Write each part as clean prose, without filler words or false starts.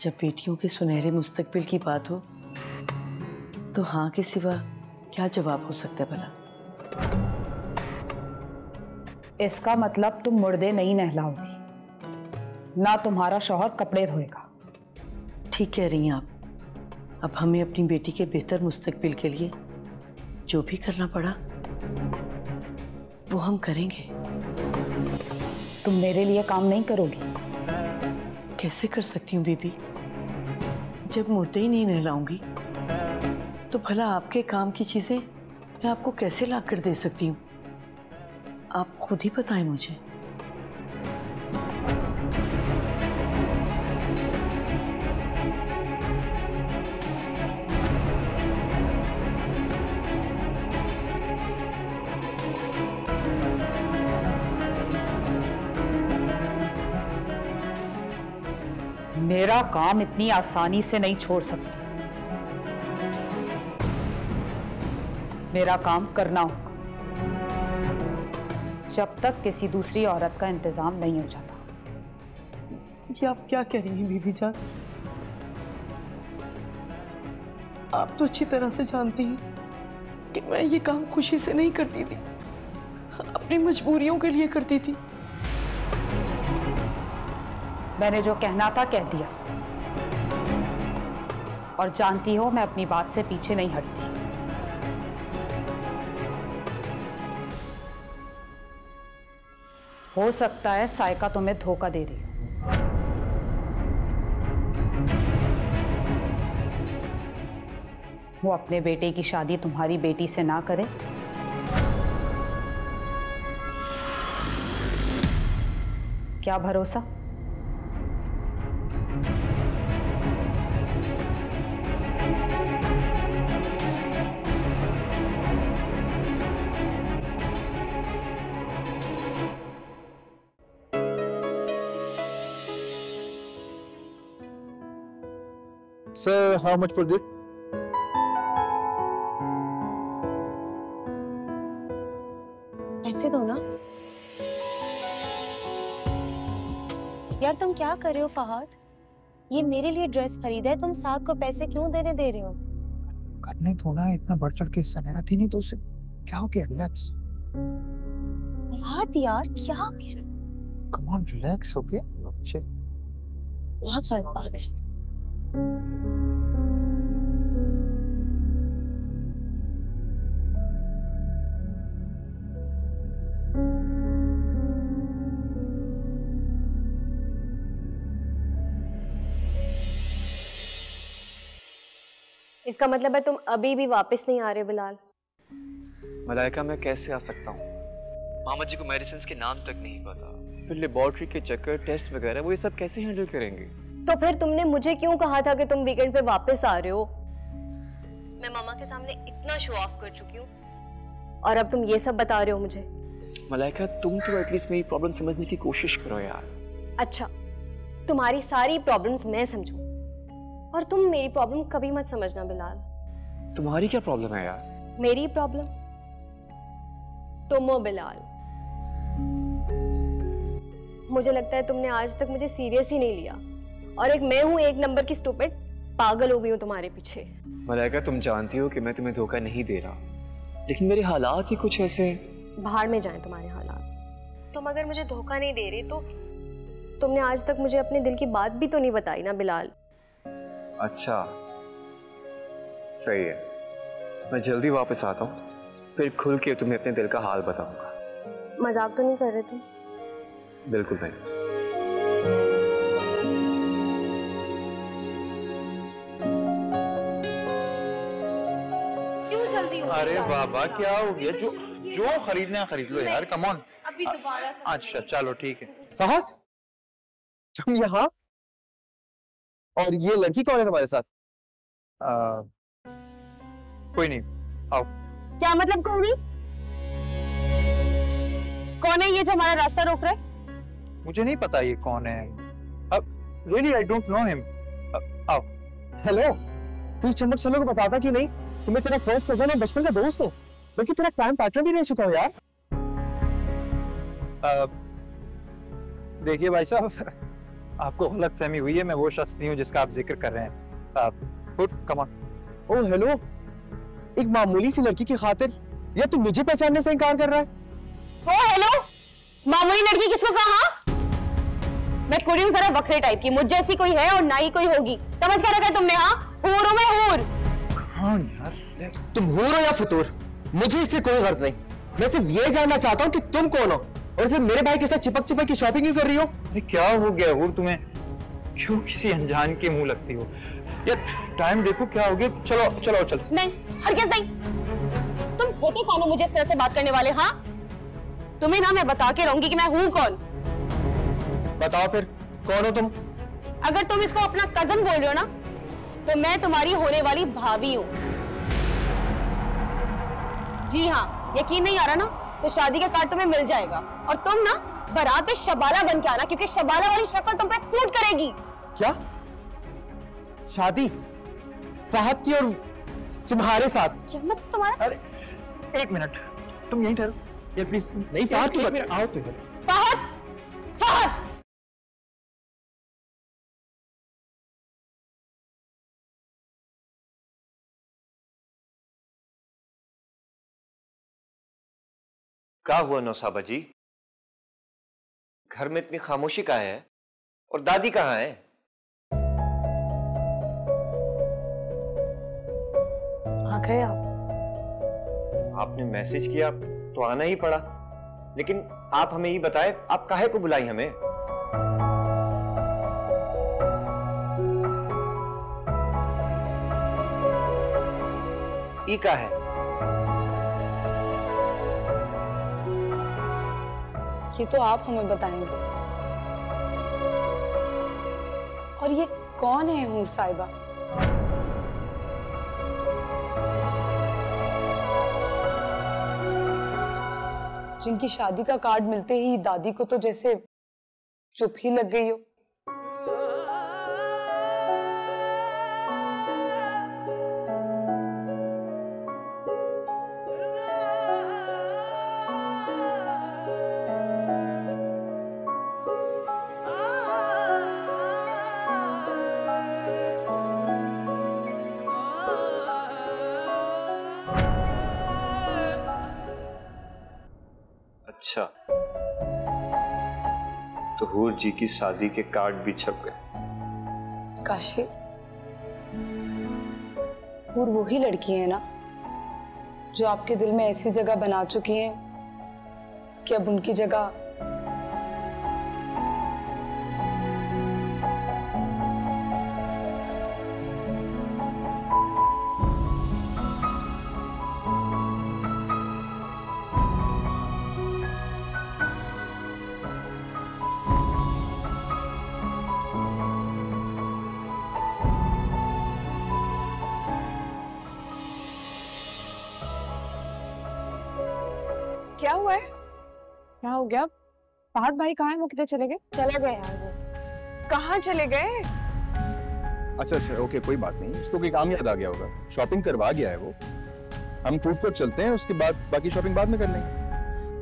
जब बेटियों के सुनहरे मुस्तकबिल की बात हो तो हाँ के सिवा क्या जवाब हो सकता है भला? इसका मतलब तुम मुर्दे नहीं नहलाओगी, ना तुम्हारा शौहर कपड़े धोएगा। ठीक कह रही हैं आप। अब हमें अपनी बेटी के बेहतर मुस्तकबिल के लिए जो भी करना पड़ा वो हम करेंगे। तुम मेरे लिए काम नहीं करोगी? कैसे कर सकती हूँ बीबी? जब मुर्दे ही नहीं नहलाऊंगी तो भला आपके काम की चीजें मैं आपको कैसे ला कर दे सकती हूँ? आप खुद ही बताएं मुझे। मेरा काम इतनी आसानी से नहीं छोड़ सकती। मेरा काम करना होगा जब तक किसी दूसरी औरत का इंतजाम नहीं हो जाता। ये आप क्या कह रही हैं बीबी जान? आप तो अच्छी तरह से जानती हैं कि मैं ये काम खुशी से नहीं करती थी, अपनी मजबूरियों के लिए करती थी। मैंने जो कहना था कह दिया, और जानती हो मैं अपनी बात से पीछे नहीं हटती। हो सकता है सायका तुम्हें धोखा दे रही हो। वो अपने बेटे की शादी तुम्हारी बेटी से ना करे। क्या भरोसा? Sir, how much for this? ऐसे दो ना यार। तुम क्या कर रहे हो फहद? ये मेरे लिए ड्रेस खरीदा है, तुम साथ को पैसे क्यों देने दे रहे हो? करने तो ना, इतना बढ़ चढ़ के हिस्सा लेना थी नहीं तो उसे। क्या हो गया? रिलैक्स। फहद यार क्या हो गया? Come on relax, okay? बहुत सारी बात है। इसका मतलब है तुम अभी भी वापस नहीं आ रहे बिलाल? मलाइका, मैं कैसे आ सकता हूँ? मोहम्मद जी को मेडिसिन के नाम तक नहीं पता, फिर लेबोरेटरी के चक्कर, टेस्ट वगैरह, वो ये सब कैसे हैंडल करेंगे? तो फिर तुमने मुझे क्यों कहा था कि तुम वीकेंड पे वापस आ रहे हो? मैं मामा के सामने इतना शो ऑफ कर चुकी हूँ और अब तुम ये सब बता रहे हो मुझे? मलाइका, तुम तो एटलीस्ट मेरी प्रॉब्लम समझने की कोशिश करो यार। अच्छा, तुम्हारी सारी प्रॉब्लम्स मैं समझूं और तुम मेरी प्रॉब्लम कभी मत समझना बिलाल। तुम्हारी क्या प्रॉब्लम है यार? मेरी प्रॉब्लम तुम हो बिलाल। मुझे लगता है तुमने आज तक मुझे सीरियस ही नहीं लिया और एक मैं हूं एक नंबर की स्टूपिड, पागल हो गई हूं तुम्हारे पीछे। मलाइका, तुम जानती हो कि मैं तुम्हें धोखा नहीं दे रहा, लेकिन मेरे हालात ही कुछ ऐसे। बाहर में जाएं तुम्हारे हालात। तुम अगर मुझे धोखा नहीं दे रहे तो तुमने आज तक मुझे अपने दिल की बात भी तो नहीं बताई ना बिलाल। अच्छा, सही है, मैं जल्दी वापस आता हूँ, फिर खुल के तुम्हें अपने दिल का हाल बताऊंगा। मजाक तो नहीं कर रहे तुम? बिल्कुल नहीं। क्यों जल्दी हो? अरे बाबा क्या हो गया? जो खरीदना है खरीद लो यार, कम ऑन। अभी दोबारा। अच्छा चलो ठीक है। फहद, तुम यहाँ? और ये लड़की कौन है तुम्हारे साथ? कोई नहीं, आओ। क्या मतलब कौन है? कौन है ये जो हमारा रास्ता रोक रहा है? मुझे नहीं पता ये कौन है। Really I don't know him. आओ। हेलो, तू चमक चलो को बताता क्यों नहीं? तुम्हें तेरा फर्स्ट कजन और बचपन का दोस्त हो, बल्कि तेरा क्राइम पार्टनर भी रह चुका हो यार। देखिए भाई साहब, आपको गलतफहमी हुई है, मैं वो शख्स नहीं हूँ जिसका आप जिक्र कर रहे हैं। Come on. ओह हेलो, एक मामूली सी लड़की की खातिर या तू मुझे पहचानने से इनकार कर रहा है? ओ हेलो, मामूली लड़की किसको कहा? मैं कुड़ी हूँ जरा बकरे टाइप की, मुझ जैसी कोई है और ना ही कोई होगी। समझ क्या रखा है तुमने? हाँ, हूर हूँ मैं, हूर। हाँ यार, तुम हूर हो या फतूर, मुझे इससे कोई गर्ज नहीं। मैं सिर्फ ये जानना चाहता हूँ कि तुम कौन हो और सिर्फ मेरे भाई के साथ चिपक चिपक की शॉपिंग क्यों कर रही हो? अरे क्या हो गया हूर तुम्हें? क्यों किसी अनजान के मुंह लगती हो यार? टाइम देखो क्या हो गया। चलो चलो चल। नहीं, हरगिज़ नहीं। तुम होते कौन हो मुझे इस तरह से बात करने वाले? हाँ, तुम्हें ना मैं बता के रहूंगी कि मैं हूँ कौन। बताओ फिर, कौन हो तुम? अगर तुम इसको अपना कजन बोल रहे हो ना, तो मैं तुम्हारी होने वाली भाभी हूँ। जी हाँ, यकीन नहीं आ रहा ना, तो शादी का कार्ड तुम्हें मिल जाएगा और तुम ना बारात पे शबाला बन के आना, क्योंकि शबाला वाली शक्ल तुम पे सूट करेगी। क्या शादी फहद की और तुम्हारे साथ? क्या मतलब तुम्हारा? अरे एक मिनट, तुम यहीं ठहरो यार प्लीज। नहीं फहद, तू आओ तो। फहद, फहद, क्या हुआ नौसाबा जी? घर में इतनी खामोशी कहाँ है और दादी कहाँ है? आ गए आप? आपने मैसेज किया तो आना ही पड़ा, लेकिन आप हमें ये बताएं, आप काहे को बुलाई हमें? ई का है? ये तो आप हमें बताएंगे। और ये कौन है हूर साहिबा? जिनकी शादी का कार्ड मिलते ही दादी को तो जैसे चुप ही लग गई हो। अच्छा, तो हूर जी की शादी के कार्ड भी छप गए। काशी, हूर वही लड़की है ना जो आपके दिल में ऐसी जगह बना चुकी है कि अब उनकी जगह क्या हुआ है? क्या हो गया? फहद भाई कहाँ हैं? वो किधर चले गए? चले गए यार वो। कहाँ चले गए? अच्छा अच्छा ओके, कोई बात नहीं, उसको कोई काम याद आ गया होगा, शॉपिंग करवा गया है वो। हम फूड कोर्ट चलते हैं, उसके बाद बाकी शॉपिंग बाद में कर लेंगे।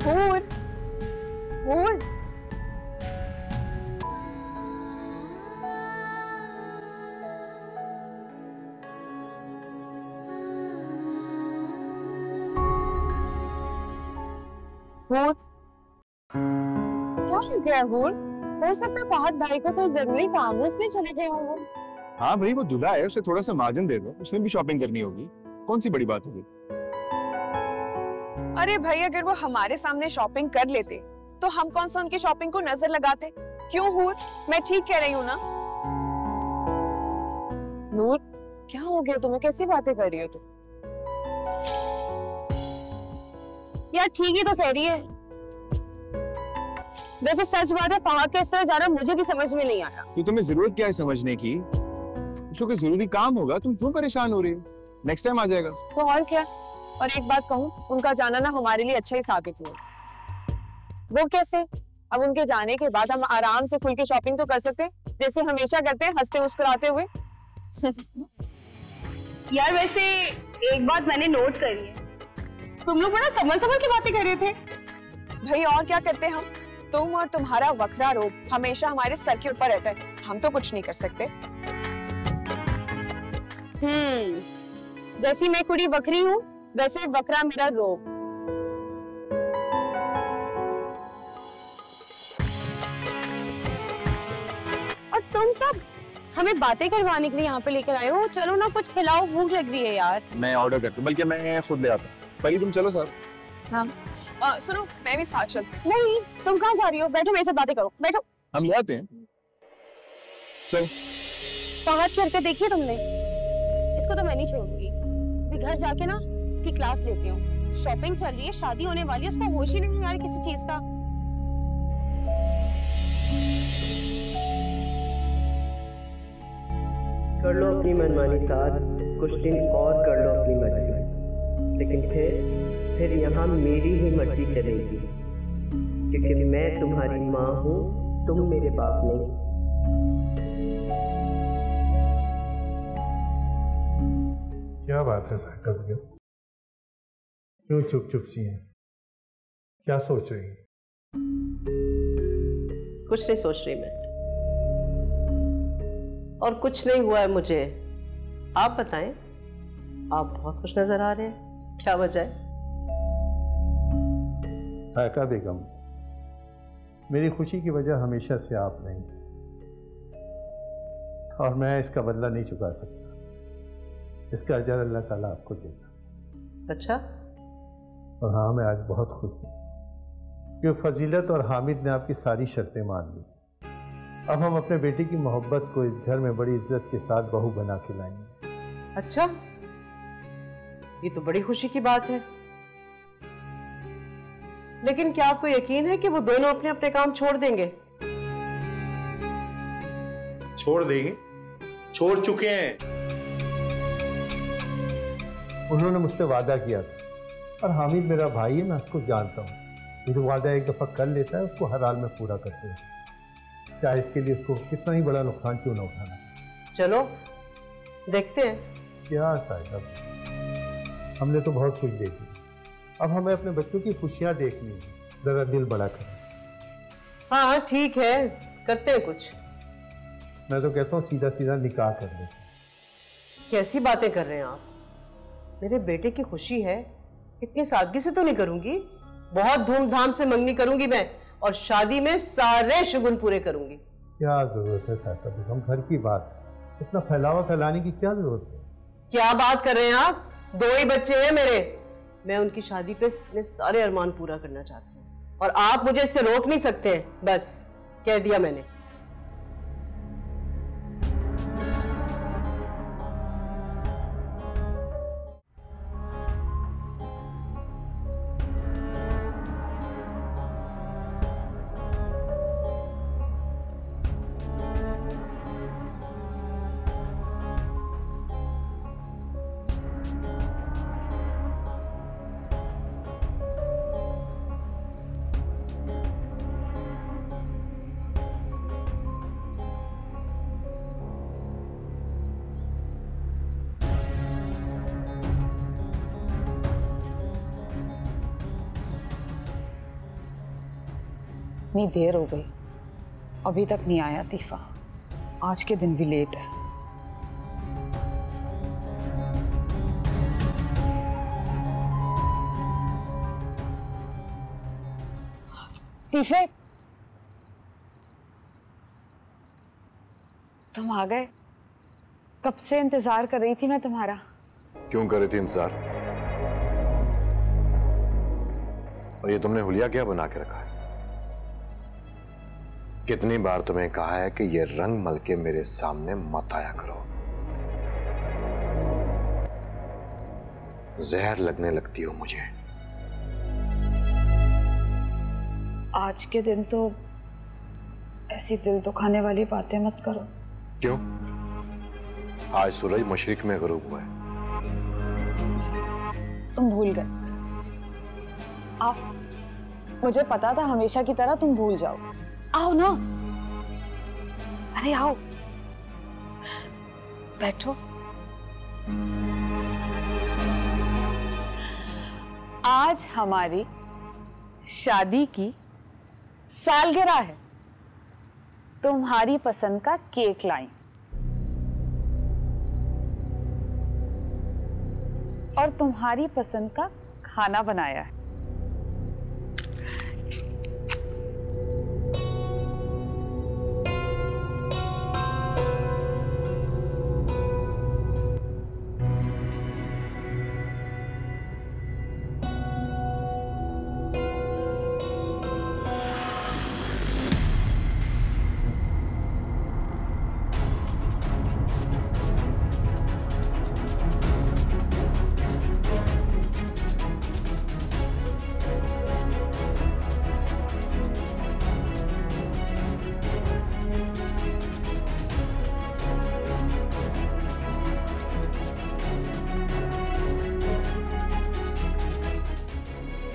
हूर, हूर, हूर, क्या हो गया हूर? हो सकता है फहद भाई को कोई जरूरी काम है, इसलिए चले गए हों वो। हाँ भाई, वो दूल्हा है, उसे थोड़ा सा मार्जिन दे दो, उसने भी शॉपिंग करनी होगी, कौन सी बड़ी बात होगी। अरे भाई, अगर वो हमारे सामने शॉपिंग कर लेते तो हम कौन सा उनकी शॉपिंग को नजर लगाते? क्यों हूर, मैं ठीक कह रही हूँ ना? नूर, क्या हो गया तुम्हें? कैसी बातें कर रही हो तुम? यार ठीक ही तो कह रही है। वैसे सच बात है, फहद का इस तरह जाना मुझे भी समझ में नहीं आया। तो तुम्हें जरूरत क्या है समझने की? उसको कोई जरूरी काम होगा, तुम क्यों परेशान हो रही हो? नेक्स्ट टाइम आ जाएगा। तो और क्या? और एक बात कहूँ, उनका जाना ना हमारे लिए अच्छा ही साबित हुआ। वो कैसे? अब उनके जाने के बाद हम आराम से खुल के शॉपिंग तो कर सकते हैं, जैसे हमेशा करते हैं, हंसते मुस्कुराते हुए। यार वैसे एक बात मैंने नोट करी है, तुम लोग बड़ा संभल के बातें कर रहे थे। भाई और क्या करते हम? तुम और तुम्हारा वखरा रूप हमेशा हमारे सर के ऊपर रहता है। हम तो कुछ नहीं कर सकते। जैसी मैं कुड़ी बकरी हूँ वैसे बकरा मेरा रोग। और तुम क्या हमें बातें करवाने के लिए यहाँ पे लेकर आए हो? चलो ना कुछ खिलाओ, भूख लग रही है यार। मैं ऑर्डर करता हूँ, बल्कि मैं खुद ले आता हूँ। पहले तुम चलो साहब। हाँ सुनो, मैं भी साथ चलती। नहीं, तुम कहाँ जा रही हो? बैठो मेरे साथ बातें करो, बैठो। हम ले आते हैं। चलो। बात करके देखिए तुमने, इसको तो मैं नहीं छोड़ूंगी। अभी घर जाके ना इसकी क्लास लेती हूँ। शॉपिंग चल रही है, शादी होने वाली है, उसको होश ही नहीं यार किसी चीज का। कर लो अपनी मनमानी साथ, कुछ दिन और कर लो अपनी मर्जी, लेकिन फिर यहाँ मेरी ही मर्जी चलेगी, क्योंकि मैं तुम्हारी माँ हूँ, तुम मेरे बाप नहीं। क्या बात है साइकिल बेगम, क्यों चुप चुप सी हैं? क्या सोच रही हैं? कुछ नहीं सोच रही मैं, और कुछ नहीं हुआ है मुझे। आप बताएं, आप बहुत खुश नजर आ रहे हैं, क्या वजह है? साइका बेगम, मेरी खुशी की वजह हमेशा से आप नहीं, और मैं इसका बदला नहीं चुका सकता। इसका अजर अल्लाह ताला आपको देगा। अच्छा? और हाँ, मैं आज बहुत खुश हूँ कि फजीलत और हामिद ने आपकी सारी शर्तें मान ली। अब हम अपने बेटे की मोहब्बत को इस घर में बड़ी इज्जत के साथ बहू बना के लाएंगे। अच्छा, ये तो बड़ी खुशी की बात है। लेकिन क्या आपको यकीन है कि वो दोनों अपने अपने काम छोड़ देंगे? छोड़ देंगे? छोड़ चुके हैं। उन्होंने मुझसे वादा किया था, और हामिद मेरा भाई है, मैं उसको जानता हूँ। ये जो वादा एक दफा कर लेता है उसको हर हाल में पूरा करते हैं, चाहे इसके लिए उसको कितना ही बड़ा नुकसान क्यों ना उठाना। चलो देखते हैं। क्या साहिब, हमने तो बहुत कुछ देख लिया, अब हमें अपने बच्चों की खुशियां देखनी है। जरा दिल बड़ा करें। हाँ ठीक है, करते हैं कुछ। मैं तो कहता हूँ सीधा सीधा निकाह कर लेते। कैसी बातें कर रहे हैं आप? मेरे बेटे की खुशी है, इतनी सादगी से तो नहीं करूंगी। बहुत धूमधाम से मंगनी करूंगी मैं, और शादी में सारे शुगुन पूरे करूंगी। क्या जरूरत है साहिबा बेगम, घर की बात है, इतना फैलावा फैलाने की क्या जरूरत है? क्या बात कर रहे हैं आप? 2 ही बच्चे हैं मेरे, मैं उनकी शादी पे अपने सारे अरमान पूरा करना चाहती हूँ, और आप मुझे इससे रोक नहीं सकते हैं। बस कह दिया मैंने। इतनी देर हो गई, अभी तक नहीं आया तीफा। आज के दिन भी लेट है। तीफे, तुम आ गए। कब से इंतजार कर रही थी मैं तुम्हारा। क्यों कर रही थी इंतजार? और ये तुमने हुलिया क्या बना के रखा है? कितनी बार तुम्हें कहा है कि ये रंग मल के मेरे सामने मत आया करो, जहर लगने लगती हो मुझे। आज के दिन तो ऐसी दिल दुखाने वाली बातें मत करो। क्यों? आज सूरज मशरिक में गुरूब हुआ है। तुम भूल गए। आओ, मुझे पता था हमेशा की तरह तुम भूल जाओगे। आओ ना, अरे आओ, बैठो। आज हमारी शादी की सालगिरह है। तुम्हारी पसंद का केक लाई और तुम्हारी पसंद का खाना बनाया है।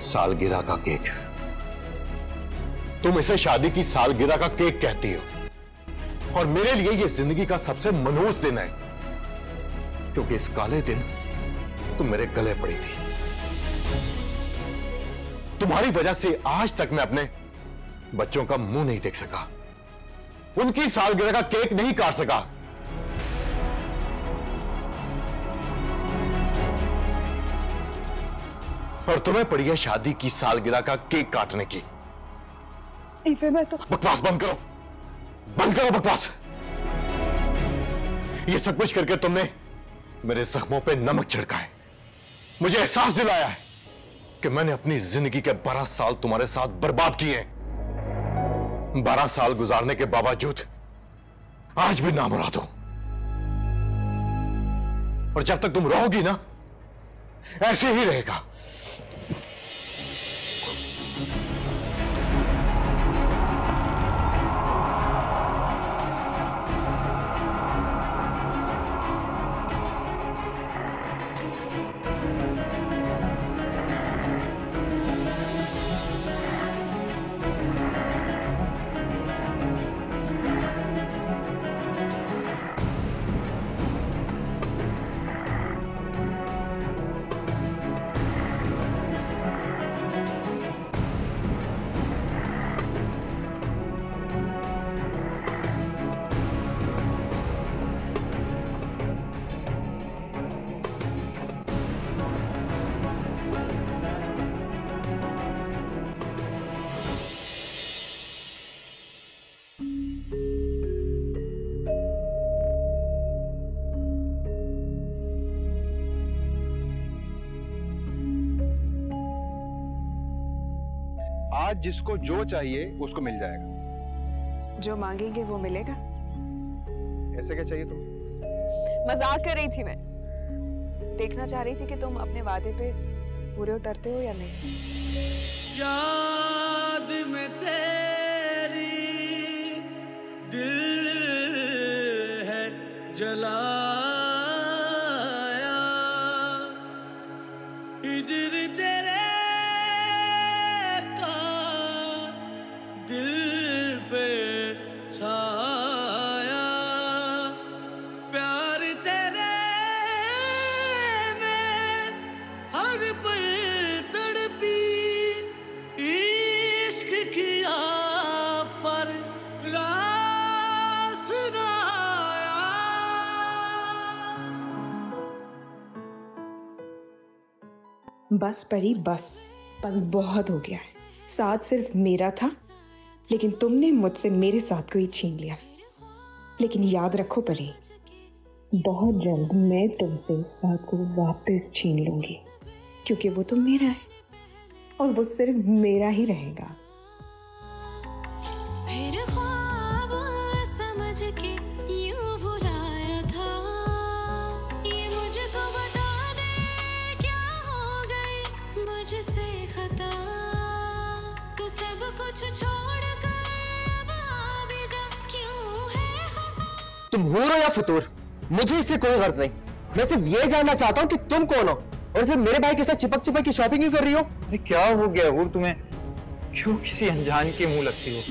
सालगिरह का केक। तुम इसे शादी की सालगिरह का केक कहती हो, और मेरे लिए यह जिंदगी का सबसे मनहूस दिन है, क्योंकि इस काले दिन तुम मेरे गले पड़ी थी। तुम्हारी वजह से आज तक मैं अपने बच्चों का मुंह नहीं देख सका, उनकी सालगिरह का केक नहीं काट सका। और तुम्हें पड़ी है शादी की सालगिरह का केक काटने की। फिर मैं तो बकवास बंद करो, बंद करो बकवास। ये सब कुछ करके तुमने मेरे जख्मों पे नमक छिड़का है, मुझे एहसास दिलाया है कि मैंने अपनी जिंदगी के 12 साल तुम्हारे साथ बर्बाद किए हैं। 12 साल गुजारने के बावजूद आज भी नामुराद हो, और जब तक तुम रहोगी ना, ऐसे ही रहेगा। आज जिसको जो चाहिए उसको मिल जाएगा। जो मांगेंगे वो मिलेगा। ऐसे क्या चाहिए तुम्हें? मजाक कर रही थी मैं, देखना चाह रही थी कि तुम अपने वादे पे पूरे उतरते हो या नहीं। याद में तेरी दिल है जलाया, हिजर तेरे का दिल पे साया, प्यार तेरे में हर पल तड़पी, इश्क किया पर रास ना आया। बस परी बस, बस बहुत हो गया है। साथ सिर्फ मेरा था, लेकिन तुमने मुझसे मेरे साथ को ही छीन लिया। लेकिन याद रखो परी, बहुत जल्द मैं तुमसे साथ को वापस छीन लूंगी, क्योंकि वो तो मेरा है और वो सिर्फ मेरा ही रहेगा। फिर ख्वाब समझ के यूं भुलाया था, ये मुझको बता दे क्या हो गई मुझसे खता, तू सब कुछ छोड़ कर अब आ भी जा, क्यों है खफा। तुम हूर हो या फतूर, मुझे इससे कोई गर्ज नहीं। मैं सिर्फ ये जानना चाहता हूँ कि तुम कौन हो, और सिर्फ मेरे भाई के साथ चिपक चिपक की शॉपिंग क्यों कर रही हो? अरे क्या हो गया हूर तुम्हें, क्यों किसी अनजान के मुंह लगती हो?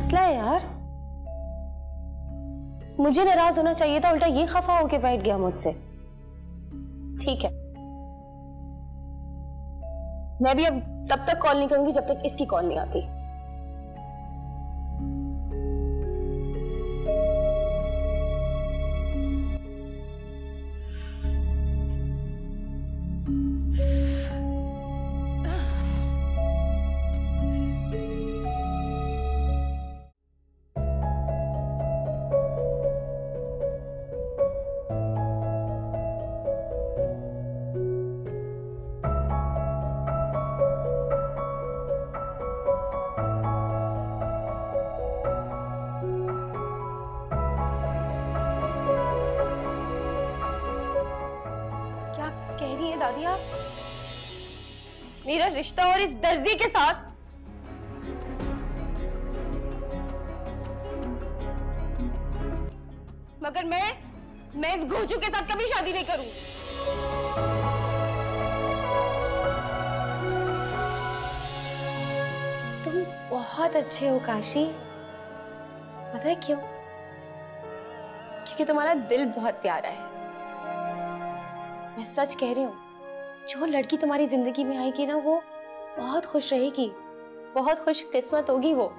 मसला है यार? मुझे नाराज होना चाहिए था, उल्टा ये खफा होके बैठ गया मुझसे। ठीक है, मैं भी अब तब तक कॉल नहीं करूंगी जब तक इसकी कॉल नहीं आती। कह रही है दादी आप? मेरा रिश्ता और इस दर्जी के साथ? मगर मैं इस घोचू के साथ कभी शादी नहीं करूंगी। तुम बहुत अच्छे हो काशी। पता है क्यों? क्योंकि तुम्हारा दिल बहुत प्यारा है। मैं सच कह रही हूँ, जो लड़की तुम्हारी जिंदगी में आएगी ना, वो बहुत खुश रहेगी, बहुत खुश किस्मत होगी वो।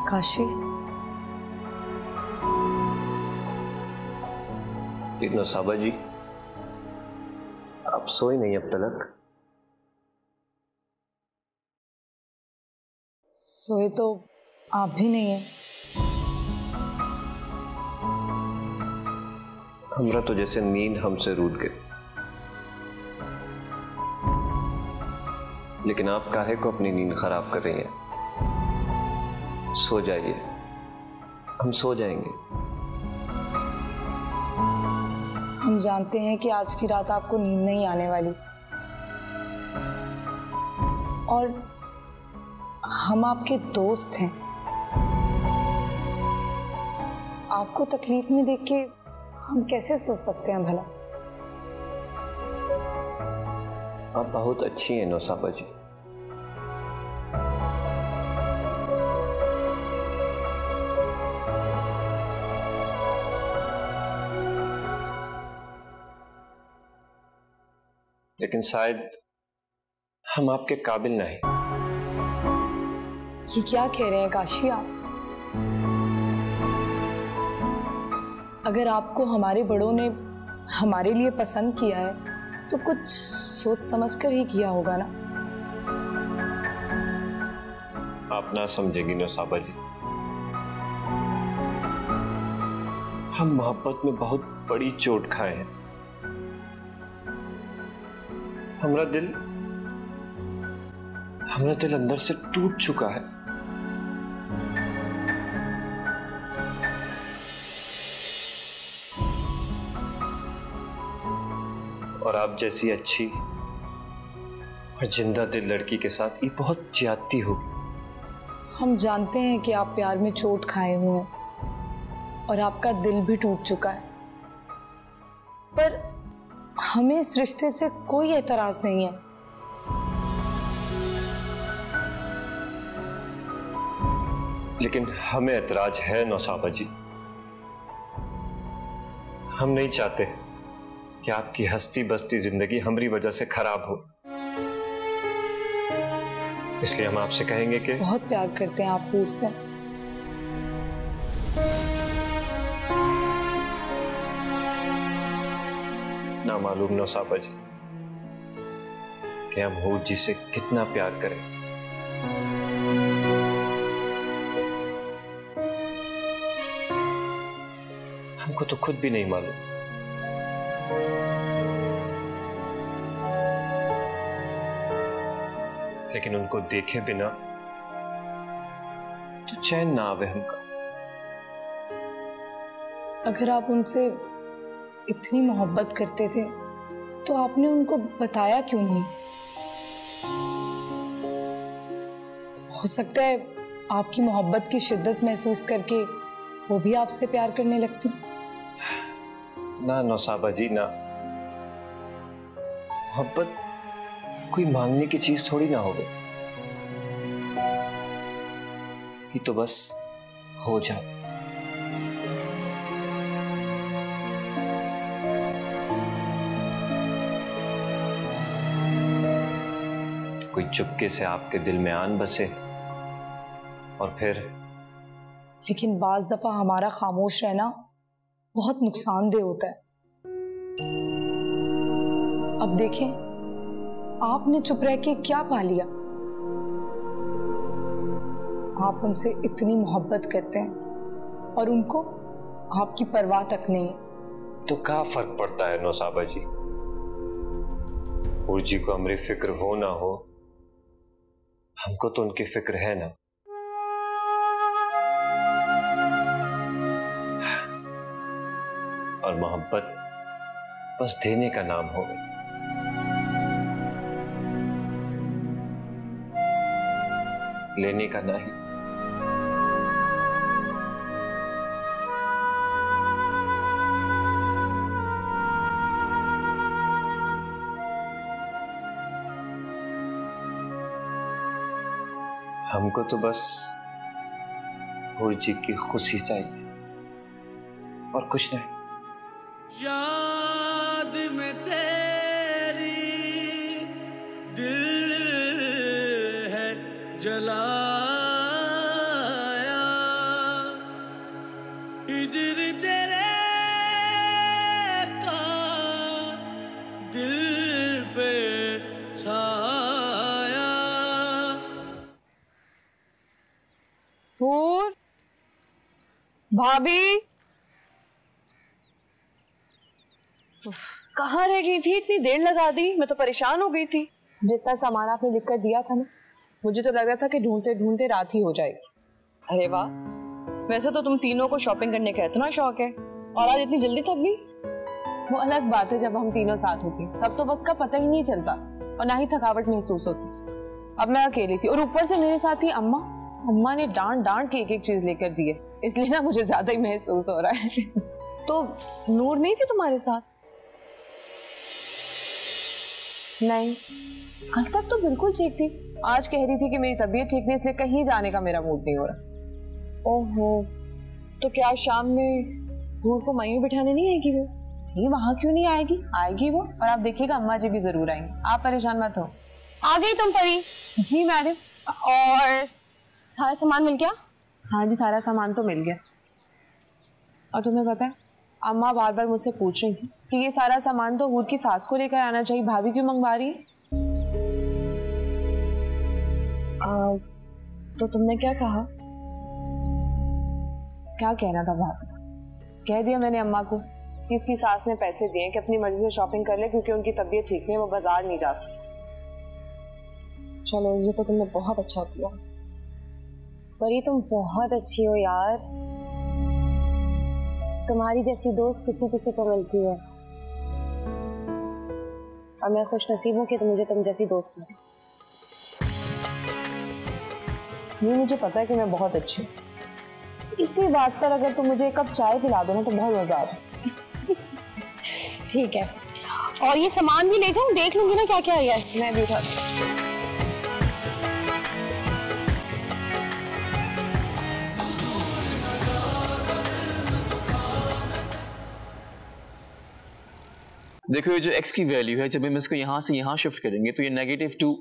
काशी, इतना साबा जी, आप सोए नहीं अब तक? सोए तो आप भी नहीं है। हमरा तो जैसे नींद हमसे रूठ गई, लेकिन आप काहे को अपनी नींद खराब कर रही हैं? सो जाइए, हम सो जाएंगे। हम जानते हैं कि आज की रात आपको नींद नहीं आने वाली, और हम आपके दोस्त हैं। आपको तकलीफ में देख के हम कैसे सोच सकते हैं भला? आप बहुत अच्छी हैं नौसाबा जी। लेकिन शायद हम आपके काबिल नहीं। ये क्या कह रहे हैं काशी आप? अगर आपको हमारे बड़ों ने हमारे लिए पसंद किया है तो कुछ सोच समझकर ही किया होगा ना। आप ना समझेंगी नौसाबा जी, हम मोहब्बत में बहुत बड़ी चोट खाए हैं। हमारा दिल अंदर से टूट चुका है। और आप जैसी अच्छी और जिंदा दिल लड़की के साथ ये बहुत ज्यादती होगी। हम जानते हैं कि आप प्यार में चोट खाए हुए हैं और आपका दिल भी टूट चुका है, पर हमें इस रिश्ते से कोई एतराज नहीं है। लेकिन हमें एतराज है नौसाबा जी। हम नहीं चाहते कि आपकी हंसती बसती जिंदगी हमारी वजह से खराब हो, इसलिए हम आपसे कहेंगे कि बहुत प्यार करते हैं आप उससे। ना मालूम नौसाबा जी कि हम हूर जी से कितना प्यार करें। हमको तो खुद भी नहीं मालूम। लेकिन उनको देखे बिना तो चैन ना आवे हमका। अगर आप उनसे इतनी मोहब्बत करते थे तो आपने उनको बताया क्यों नहीं? हो सकता है आपकी मोहब्बत की शिद्दत महसूस करके वो भी आपसे प्यार करने लगती। ना नौसाबा जी ना, मोहब्बत कोई मांगने की चीज थोड़ी ना हो गई, ये तो बस हो जाए। कोई चुपके से आपके दिल में आन बसे और फिर। लेकिन बाज दफा हमारा खामोश रहना बहुत नुकसानदेह होता है। अब देखें, आपने चुप रह के क्या पा लिया? आप उनसे इतनी मोहब्बत करते हैं और उनको आपकी परवाह तक नहीं। तो क्या फर्क पड़ता है नौसाबा जी, उर्जी को हमारी फिक्र हो ना हो, हमको तो उनकी फिक्र है ना। और मोहब्बत बस देने का नाम हो गई, लेने का नहीं। हमको तो बस उर्जी की खुशी चाहिए और कुछ नहीं। याद में तेरी दिल है जलाया, हिजर तेरे का दिल पे छाया। हूर, भाभी कहाँ रह गई थी? इतनी देर लगा दी, मैं तो परेशान हो गई थी। जितना सामान आपने लिख कर दिया था ना, मुझे तो लग रहा था कि ढूंढते ढूंढते रात ही हो जाएगी। अरे वाह, वैसे तो तुम तीनों को शॉपिंग करने का इतना शौक है, और आज इतनी जल्दी थक गई। वो अलग बात है, जब हम तीनों साथ होते तब तो वक्त का पता ही नहीं चलता और ना ही थकावट महसूस होती। अब मैं अकेली थी और ऊपर से मेरे साथ ही अम्मा। अम्मा ने डांट डांट के एक एक चीज लेकर दी है, इसलिए ना मुझे ज्यादा ही महसूस हो रहा है। तो नूर नहीं थी तुम्हारे साथ? नहीं, कल तक तो बिल्कुल ठीक थी। आज कह रही थी कि मेरी तबीयत ठीक नहीं, इसलिए कहीं जाने का मेरा मूड नहीं हो रहा। ओहो, तो क्या शाम में नूर को मयूं बिठाने नहीं आएगी वो? नहीं, वहां क्यों नहीं आएगी? आएगी वो, और आप देखिएगा अम्मा जी भी जरूर आएंगे, आप परेशान मत हो। आ गई तुम परी? जी मैडम। और सारा सामान मिल गया? हाँ जी, सारा सामान तो मिल गया। और तुम्हें पता है, अम्मा बार बार मुझसे पूछ रही थी कि ये सारा सामान तो हूर की सास को लेकर आना चाहिए, भाभी क्यों मंगवा रही है? तो तुमने क्या कहा? क्या कहना था भाभी? कह दिया मैंने अम्मा को कि इसकी सास ने पैसे दिए कि अपनी मर्जी से शॉपिंग कर ले, क्योंकि उनकी तबीयत ठीक नहीं है, वो बाजार नहीं जा सकती। चलो, ये तो तुमने बहुत अच्छा किया। परी तुम बहुत अच्छी हो यार, तुम्हारी जैसी दोस्त किसी किसी को मिलती है, और मैं खुश नसीब हूँ कि मुझे तुम जैसी दोस्त मिली। ये मुझे पता है कि मैं बहुत अच्छी हूँ। इसी बात पर अगर तुम मुझे एक कप चाय पिला दो ना तो बहुत मजा आ जाए। ठीक है, और ये सामान भी ले जाऊं, देख लूंगी ना क्या क्या है। मैं भी उठा दूँ। देखो, ये जो x की वैल्यू है, जब हम इसको यहां से यहां शिफ्ट करेंगे तो ये -2।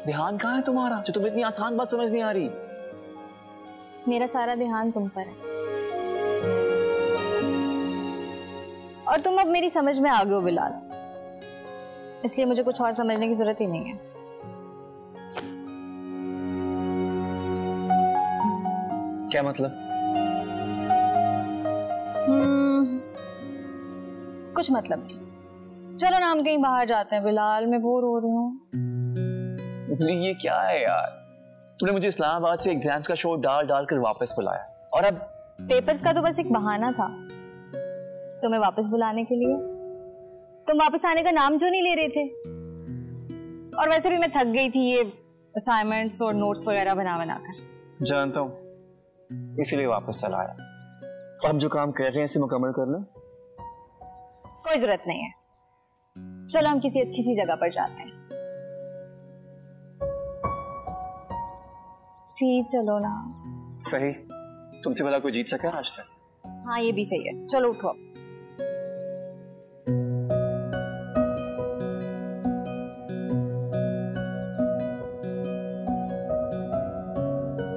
ध्यान कहाँ है तुम्हारा, जो तुम्हें इतनी आसान बात समझ नहीं आ रही? मेरा सारा ध्यान तुम पर है, और तुम अब मेरी समझ में आ गए हो बिलाल, इसलिए मुझे कुछ और समझने की जरूरत ही नहीं है। क्या मतलब? कुछ मतलब नहीं। चलो ना हम कहीं बाहर जाते हैं बिलाल, मैं बोर हो रही हूँ। ये क्या है यार, तूने मुझे इस्लामाबाद से एग्जाम्स का शो डाल डाल कर वापस बुलाया, और अब पेपर्स का तो बस एक बहाना था तुम्हें वापस बुलाने के लिए। तुम वापस आने का नाम जो नहीं ले रहे थे, और वैसे भी मैं थक गई थी ये असाइनमेंट्स और नोट्स वगैरह बना बना कर। जानता हूँ, इसीलिए वापस चला आया। हम जो काम कर रहे हैं इसे मुकम्मल कर लो। कोई जरूरत नहीं है, चलो हम किसी अच्छी सी जगह पर जाते हैं। प्लीज चलो ना। सही, तुमसे भला कोई जीत सका आज तक? हाँ ये भी सही है, चलो उठो।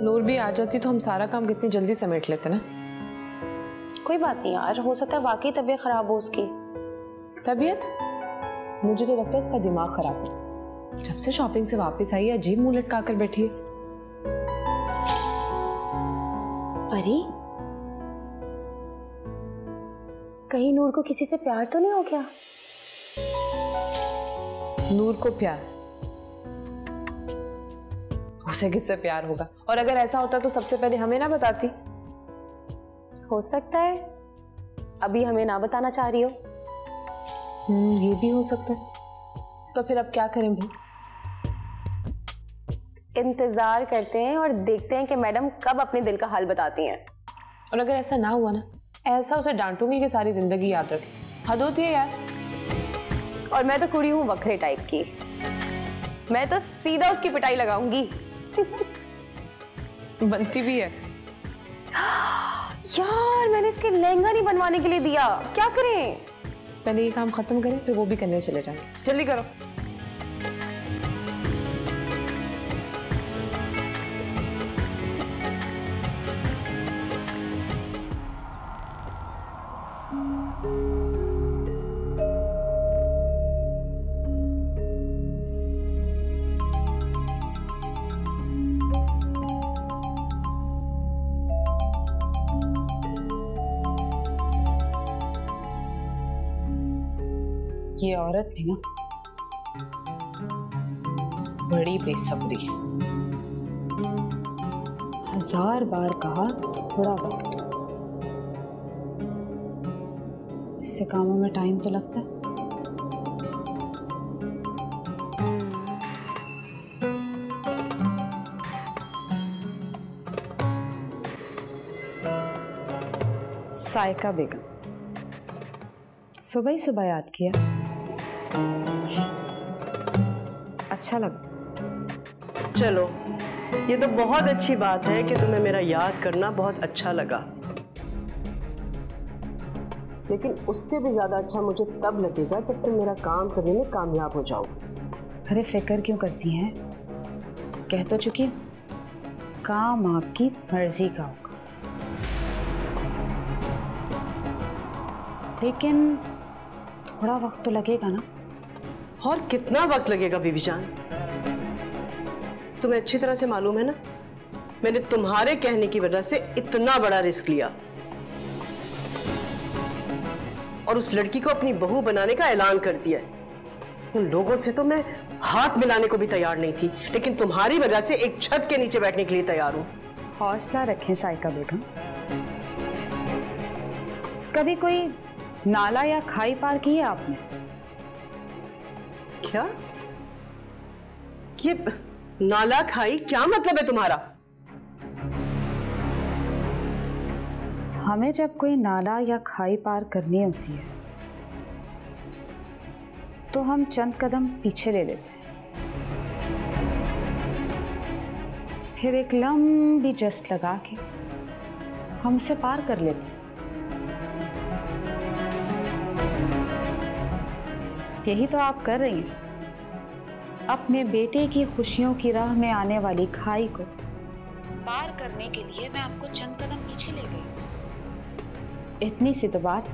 नूर भी आ जाती तो हम सारा काम कितनी जल्दी समेट लेते ना। कोई बात नहीं यार, हो सकता है वाकई तबीयत खराब हो उसकी। तबीयत? मुझे तो लगता है इसका दिमाग खराब है। जब से शॉपिंग से वापस आई है अजीब मुंह लटका कर बैठी है। अरे कहीं नूर को किसी से प्यार तो नहीं हो गया? नूर को प्यार? उसे किससे प्यार होगा? और अगर ऐसा होता तो सबसे पहले हमें ना बताती। हो सकता है अभी हमें ना बताना चाह रही हो। ये भी हो सकता है। तो फिर अब क्या करें भाई? इंतजार करते हैं और देखते हैं कि मैडम कब अपने दिल का हाल बताती हैं। और अगर ऐसा ना हुआ ना, ऐसा उसे डांटूंगी कि सारी जिंदगी याद रखे। हद होती है यार। और मैं तो कुड़ी हूँ वखरे टाइप की, मैं तो सीधा उसकी पिटाई लगाऊंगी। बनती भी है। यार मैंने इसके लहंगा नहीं बनवाने के लिए दिया, क्या करें? पहले ये काम खत्म करें फिर वो भी करने चले जाएंगे। जल्दी करो। ये औरत है ना, बड़ी बेसब्री है। 1000 बार कहा थोड़ा वक्त, इससे कामों में टाइम तो लगता है। सायका बेगम, सुबह ही सुबह याद किया, अच्छा लगा। चलो ये तो बहुत अच्छी बात है कि तुम्हें मेरा याद करना बहुत अच्छा लगा, लेकिन उससे भी ज्यादा अच्छा मुझे तब लगेगा जब तुम मेरा काम करने में कामयाब हो जाओगे। अरे फिक्र क्यों करती हैं, कह तो चुकी हूं, काम आपकी मर्जी का होगा, लेकिन थोड़ा वक्त तो लगेगा ना। और कितना वक्त लगेगा बीबी जान? तुम्हें अच्छी तरह से मालूम है ना, मैंने तुम्हारे कहने की वजह से इतना बड़ा रिस्क लिया और उस लड़की को अपनी बहू बनाने का ऐलान कर दिया। उन लोगों से तो मैं हाथ मिलाने को भी तैयार नहीं थी, लेकिन तुम्हारी वजह से एक छत के नीचे बैठने के लिए तैयार हूं। हौसला रखें सायका बेगम, कभी कोई नाला या खाई पार की है आपने? क्या? ये नाला खाई क्या मतलब है तुम्हारा? हमें जब कोई नाला या खाई पार करनी होती है तो हम चंद कदम पीछे ले लेते हैं, फिर एक लंबी जस्ट लगा के हम उसे पार कर लेते हैं। यही तो आप कर रही हैं, अपने बेटे की खुशियों की राह में आने वाली खाई को पार करने के लिए मैं आपको चंद कदम पीछे ले गई। इतनी सी तो बात,